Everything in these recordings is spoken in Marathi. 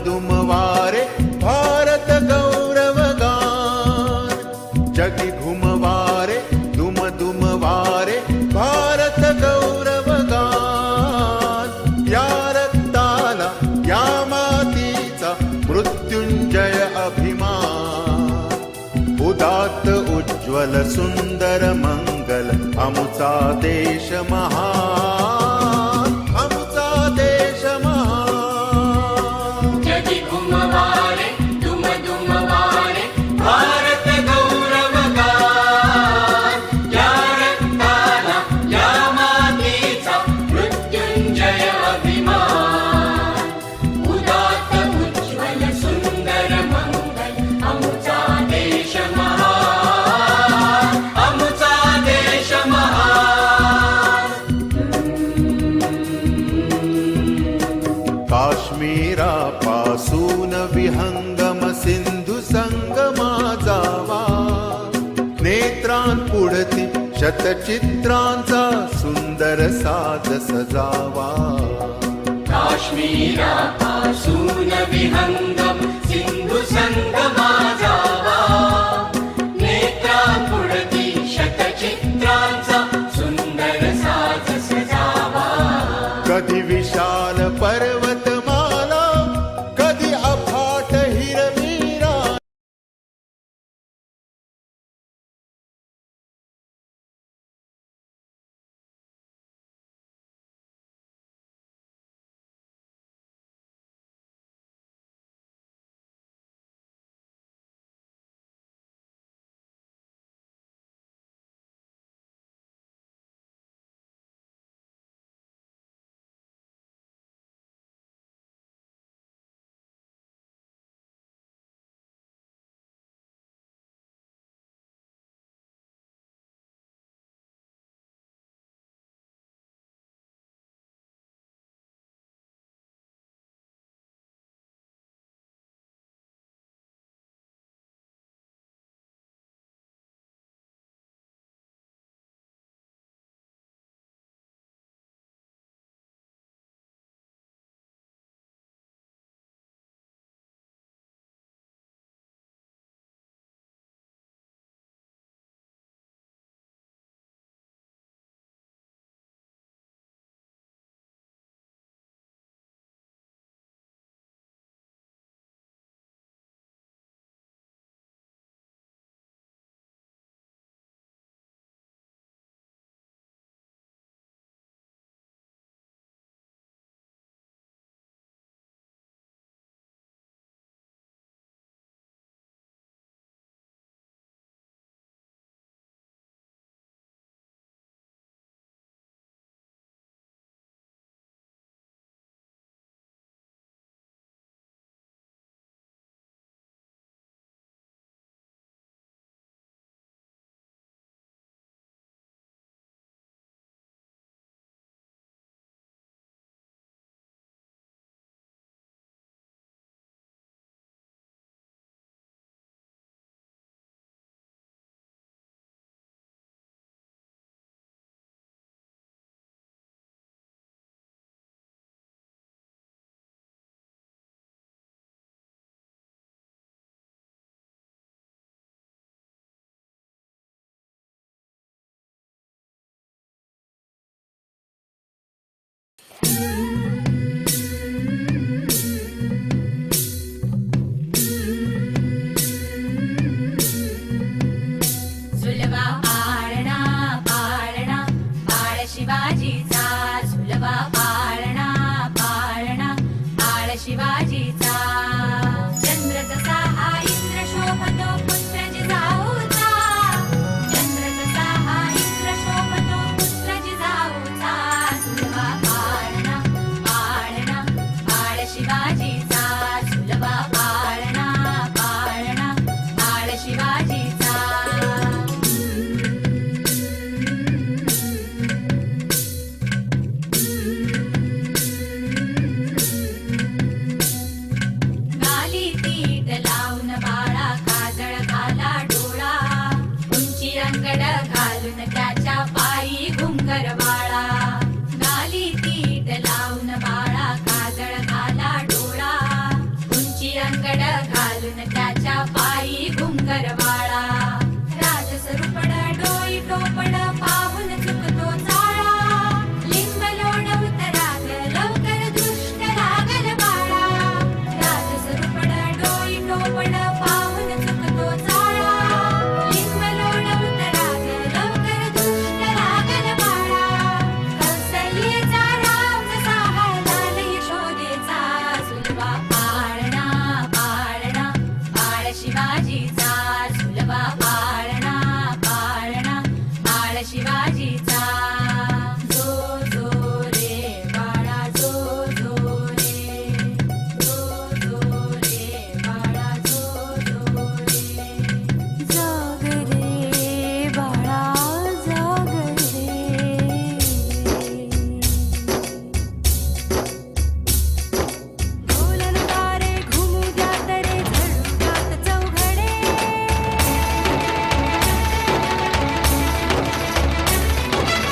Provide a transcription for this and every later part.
दुमवारे भारत गौरवगान, जगी घुमवारे दुमवारे भारत गौरवगान. या रक्ताला या मातीचा मृत्युंजय अभिमान, उदात्त उज्ज्वल सुंदर मंगल आमचा देश महान, आमचा देश महान. जगी घुमवारे दुमवारे भारत गौरवगान, या रक्ताला या मातीचा मृत्युंजय अभिमान, उदात्त उज्ज्वल सुंदर मंगल आमचा देश महान, आमचा देश महान. काश्मीरापासून विहंगम सिंधू संगमा जावा, नेत्रांपुढती शतचित्रांचा सुंदर साज सजावा. काश्मीरापासून विहंगम सिंधू संगमा जावा, नेत्रांपुढती शतचित्रांचा सुंदर साज सजावा. कधी विशाल पर्वतमाला, कधी अफाट हिरवीरा, झुलवा पाळणा पाळणा बाळ शिवाजीचा, झुलवा पाळणा पाळणा बाळ शिवाजीचा. चंद्र जसा हा इंद्र शोभतो पुत्र जिजाऊचा, चंद्र जसा हा इंद्र शोभतो पुत्र जिजाऊचा. झुलवा पाळणा पाळणा बाळ शिवाजीचा, झुलवा पाळणा पाळणा बाळ शिवाजीचा. गाली पीठ लावून बाळा काजळ घाला डोळा, उंची अंगड घालून त्याच्या पायी घुंगर वाळा. गाली पीठ लावून बाळा काजळ घाला डोळा, त्याच्या पायी घुंगर वाळा राजसरूपड डोई टोपड पाहून चुकतो चाळा लिंब लोणवत राग लवकर दृष्ट लागल बाळा राजसरूपड डोई टोपड पाहून चुकतो चाळा लिंब लोणवत राग लवकर दृष्ट लागल बाळा कौसल्येचा राम जसा हालाल यशोदेचा सुलभा पाळणा पाळणा बाळ शिवाजीचा सुलभा पाळणा पाळणा बाळ शिवाजीचा जो जो रे बाळा जो जो रे जो रे बाळा जो रे जाग रे बाळा जाग रे बोलन तारे घुमू द्या तरे झडू द्यात चौघडे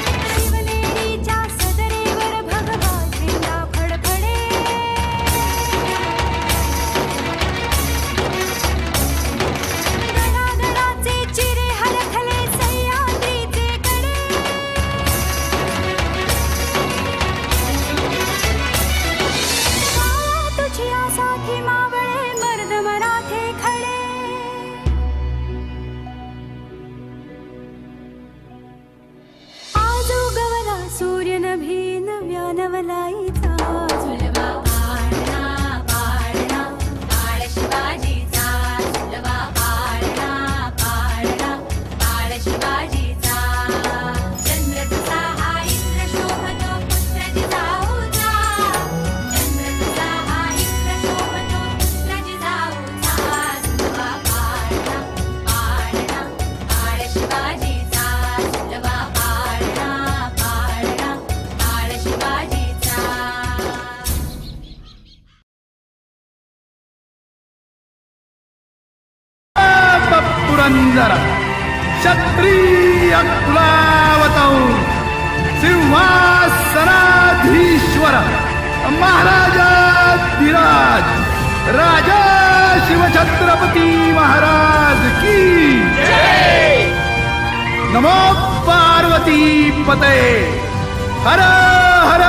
शिवनेरीच्या सदरेवर भगवा झेंडा फडफडे गडागडाचे चिरे हलखले सह्याद्रीचे कडे तुझी आसाठी मावळे मर्द मराठे खडे आज उगवला सूर्य नभी नव्या नवलाईचा सुलभा पाळणा पाळणा बाळ शिवाजीचा सुलभा पाळणा पाळणा बाळ शिवाजीचा चंद्र तुझा हा इंद्र शोभतो पुत्र जिजाऊचा चंद्र तुझा हा इंद्र शोभतो पुत्र जिजाऊचा सुलभा पाळणा पाळणा बाळ शिवाजीचा सुलभा पाळणा पाळणा बाळ शिवाजीचा पुरंदर क्षत्रिय कुलावतौ सिंहासनाधीश्वर महाराजाधिराज राजा शिवछत्रपती महाराज की नमो पार्वती पते हर हर